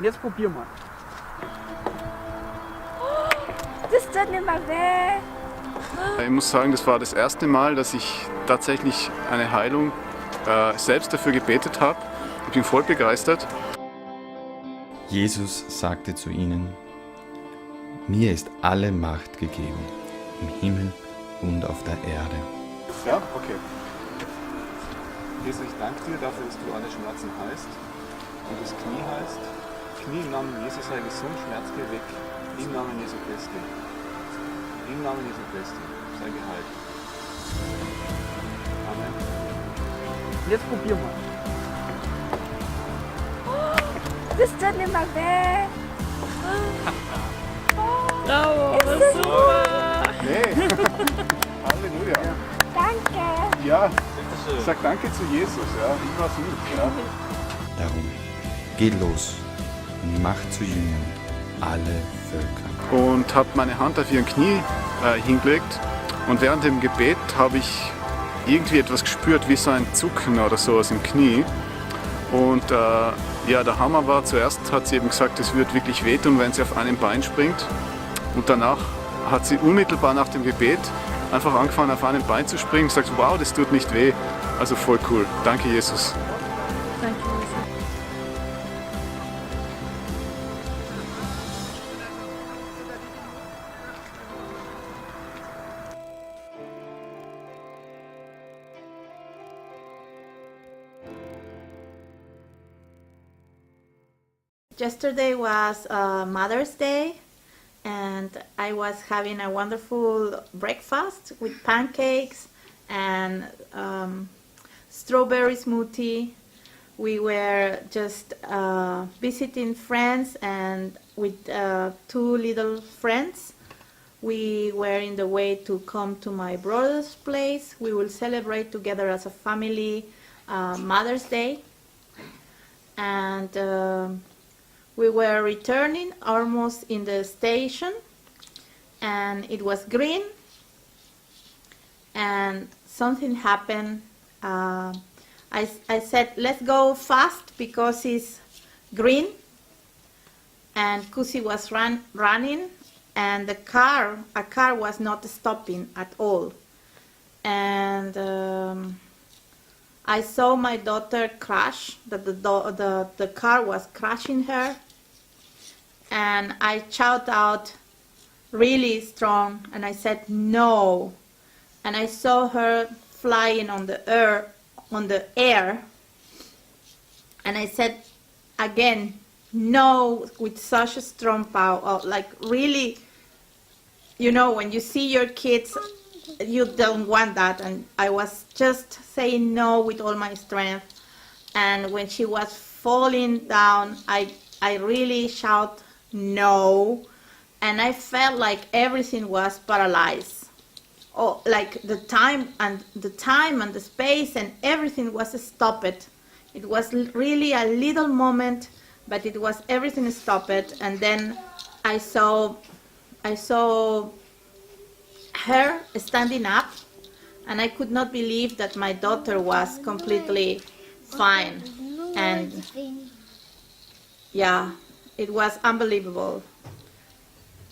Jetzt probier mal. Das tut nicht mehr weh. Ich muss sagen, das war das erste Mal, dass ich tatsächlich eine Heilung selbst dafür gebetet habe. Ich bin voll begeistert. Jesus sagte zu ihnen: Mir ist alle Macht gegeben, im Himmel und auf der Erde. Ja, okay. Jesus, ich danke dir dafür, dass du alle Schmerzen heilst und das Knie heilst. Knie im Namen Jesus sei gesund, Schmerz geh weg. Im Namen Jesu Christi. Im Namen Jesu Christi. Sei geheilt. Amen. Jetzt probier mal. Das tut nicht mehr weh. Bravo, super! Nee. Halleluja. Danke. Ja, sag danke zu Jesus. Ja. Ich war's nicht. Ja. Darum, geht los und macht zu Jüngern alle Völker. Und habe meine Hand auf ihren Knie hingelegt. Und während dem Gebet habe ich irgendwie etwas gespürt, wie so ein Zucken oder sowas im Knie. Und ja, der Hammer war, zuerst hat sie eben gesagt, es wird wirklich wehtun, wenn sie auf einem Bein springt. Und danach hat sie unmittelbar nach dem Gebet einfach angefangen, auf einem Bein zu springen und sagt, wow, das tut nicht weh. Also voll cool. Danke, Jesus. Danke, Jesus. Yesterday was Mother's Day, and I was having a wonderful breakfast with pancakes and strawberry smoothie. We were just visiting friends, and with two little friends, we were in the way to come to my brother's place. We will celebrate together as a family Mother's Day, and we were returning almost in the station, and it was green, and something happened. I said, let's go fast because it's green, and Kusi was running, and a car was not stopping at all. And I saw my daughter crash, that the car was crashing her. And I shouted out really strong, and I said no, and I saw her flying on the air, and I said again no, with such a strong power, like really, you know, when you see your kids, you don't want that, and I was just saying no with all my strength. And when she was falling down, I really shouted no, and I felt like everything was paralyzed. Oh, like the time and the space and everything was stopped. It was really a little moment, but it was everything stopped. And then I saw her standing up, and I could not believe that my daughter was completely fine. And yeah, it was unbelievable.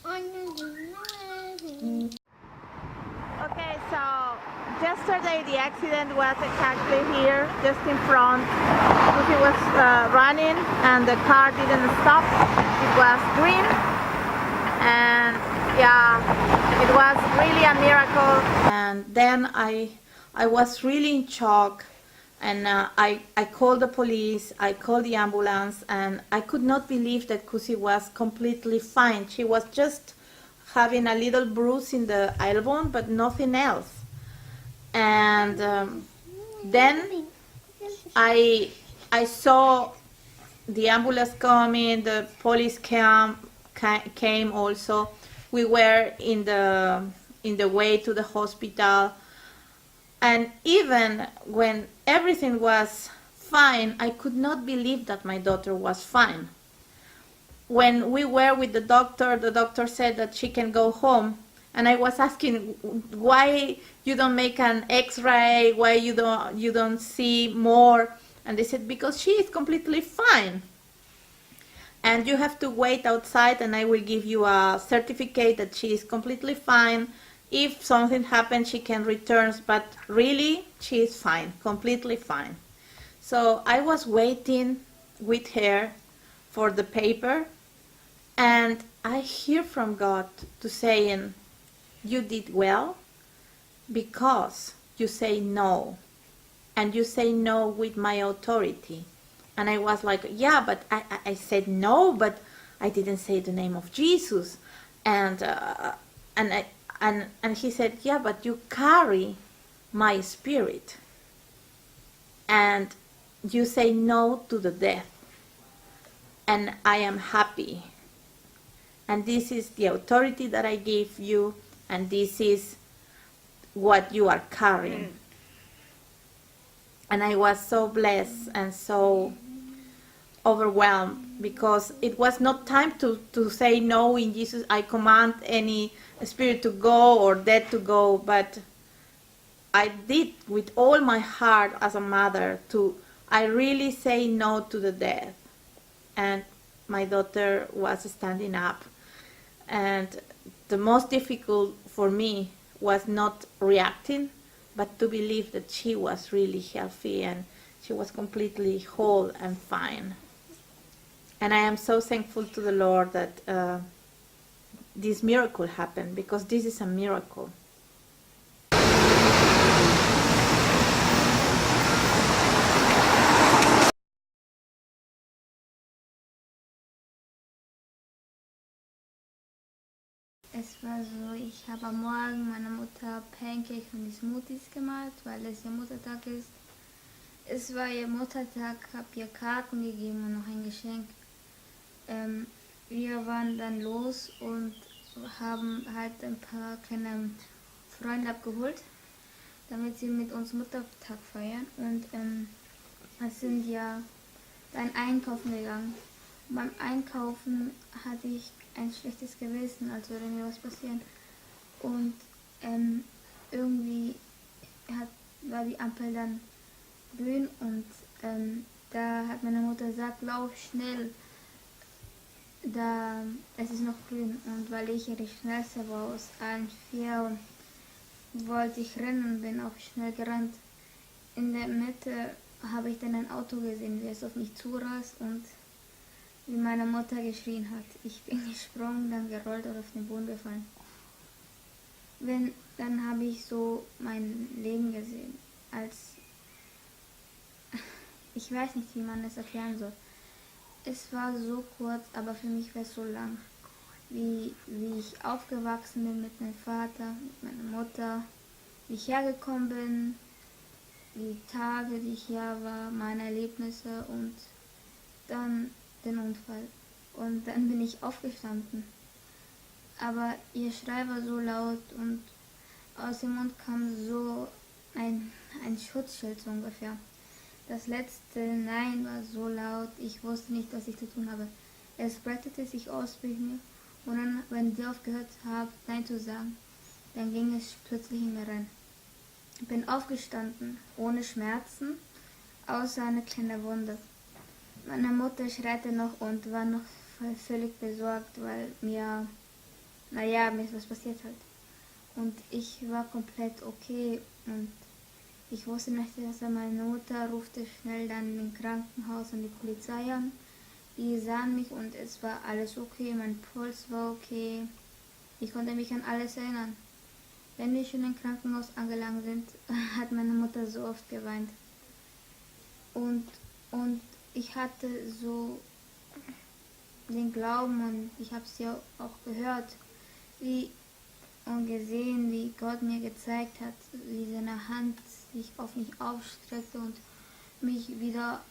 Okay, so yesterday the accident was exactly here, just in front. He was running and the car didn't stop. It was green, and yeah, it was really a miracle. And then I was really in shock. And I called the police, I called the ambulance, and I could not believe that Kusi was completely fine. She was just having a little bruise in the elbow, but nothing else. And then I saw the ambulance coming, the police came also. We were in the way to the hospital. And even when everything was fine, I could not believe that my daughter was fine. When we were with the doctor said that she can go home. And I was asking, why you don't make an X-ray, why you don't see more? And they said, because she is completely fine. and you have to wait outside, and I will give you a certificate that she is completely fine. If something happens, she can return, but really, she is fine, completely fine. So I was waiting with her for the paper, and I hear from God to saying, you did well because you say no, and you say no with my authority. And I was like, yeah, but I said no, but I didn't say the name of Jesus. And he said, yeah, but you carry my spirit, and you say no to the death, and I am happy. And this is the authority that I gave you, and this is what you are carrying. And I was so blessed and so overwhelmed, because it was not time to say no in Jesus. I command any spirit to go or death to go, but I did with all my heart as a mother I really say no to the death. And my daughter was standing up, and the most difficult for me was not reacting, but to believe that she was really healthy and she was completely whole and fine. And I am so thankful to the Lord that this miracle happened, because this is a miracle. Es war so, ich habe am Morgen meiner Mutter Pancakes und Smoothies gemacht, weil es ihr Muttertag ist. Es war ihr Muttertag, habe ihr Karten gegeben und noch ein Geschenk. Wir waren dann los und haben halt ein paar kleine Freunde abgeholt, damit sie mit uns Muttertag feiern. Und wir sind ja dann einkaufen gegangen. Und beim Einkaufen hatte ich ein schlechtes Gewissen, als würde mir was passieren. Und irgendwie war die Ampel dann grün, und da hat meine Mutter gesagt, lauf schnell, es ist noch grün. Und weil ich ja die schnellste war aus allen 4, wollte ich rennen und bin auch schnell gerannt. In der Mitte habe ich dann ein Auto gesehen, wie es auf mich zurast und wie meine Mutter geschrien hat. Ich bin gesprungen, dann gerollt und auf den Boden gefallen. Dann habe ich so mein Leben gesehen, ich weiß nicht, wie man es erklären soll. Es war so kurz, aber für mich war es so lang. Wie ich aufgewachsen bin mit meinem Vater, mit meiner Mutter, wie ich hergekommen bin, die Tage, die ich hier war, meine Erlebnisse und dann den Unfall. Und dann bin ich aufgestanden. Aber ihr Schrei war so laut und aus dem Mund kam so ein Schutzschild so ungefähr. Das letzte Nein war so laut, ich wusste nicht, was ich zu tun habe. Es breitete sich aus bei mir, und dann, wenn sie aufgehört haben, Nein zu sagen, dann ging es plötzlich in mir rein. Ich bin aufgestanden, ohne Schmerzen, außer eine kleine Wunde. Meine Mutter schreite noch und war noch völlig besorgt, weil mir ist was passiert halt. Und ich war komplett okay, und ich wusste nicht, dass meine Mutter rufte schnell dann im Krankenhaus und die Polizei an. Die sahen mich und es war alles okay, mein Puls war okay. Ich konnte mich an alles erinnern. Wenn wir schon im Krankenhaus angelangt sind, hat meine Mutter so oft geweint. Und ich hatte so den Glauben, und ich habe es ja auch gehört, und gesehen, wie Gott mir gezeigt hat, wie seine Hand sich auf mich aufstreckte und mich wieder,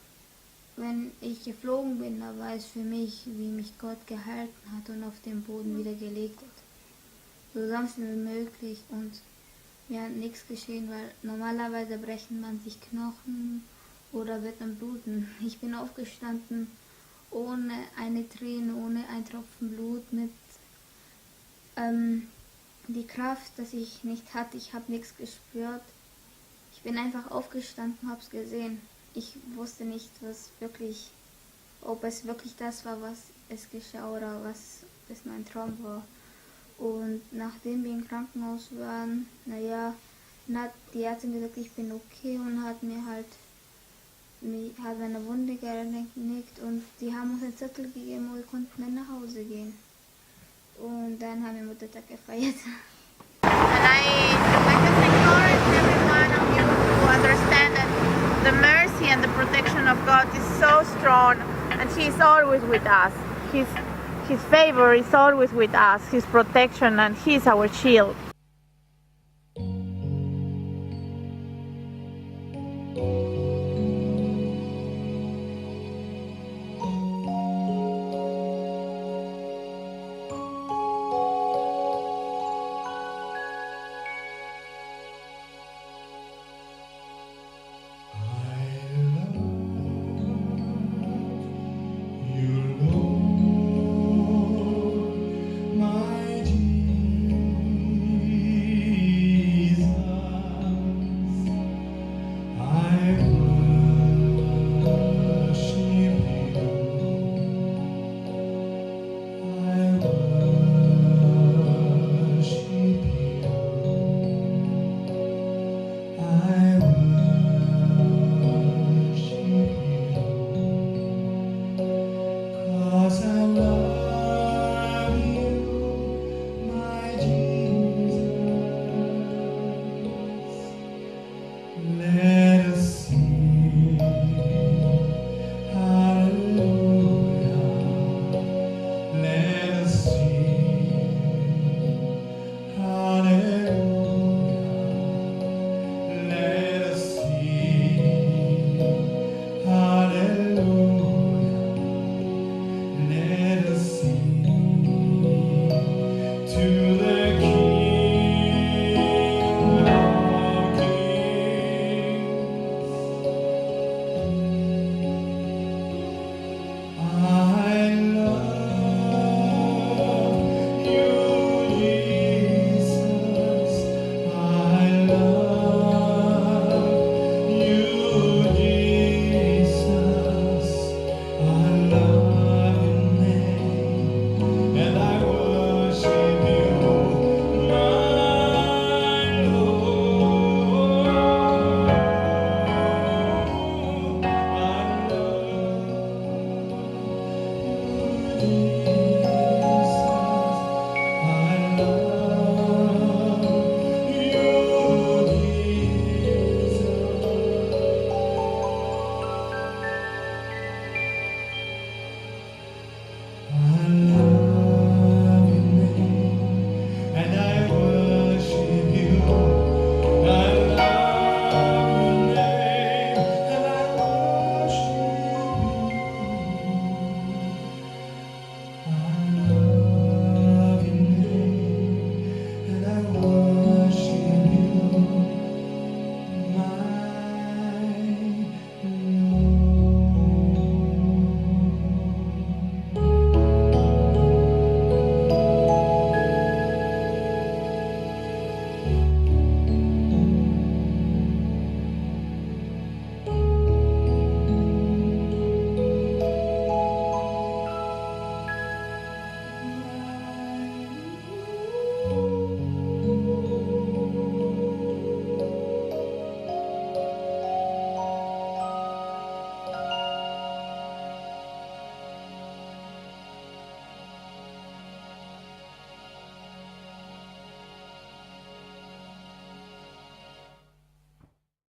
wenn ich geflogen bin, da war es für mich, wie mich Gott gehalten hat und auf den Boden wieder gelegt hat. So sanft wie möglich, und mir hat nichts geschehen, weil normalerweise brechen man sich Knochen oder wird man bluten. Ich bin aufgestanden ohne eine Träne, ohne ein Tropfen Blut, mit die Kraft, dass ich nicht hatte. Ich habe nichts gespürt. Ich bin einfach aufgestanden, habe es gesehen. Ich wusste nicht, ob es wirklich das war, was es geschah oder was es mein Traum war. Und nachdem wir im Krankenhaus waren, dann hat die Ärztin gesagt, ich bin okay und hat meine Wunde gereinigt und die haben uns einen Zettel gegeben, wo wir konnten dann nach Hause gehen. Und dann haben wir Muttertag gefeiert. And I just encourage every one of you to understand that the mercy and the protection of God is so strong, and He is always with us. His favor is always with us, His protection, and He is our shield. Jesus.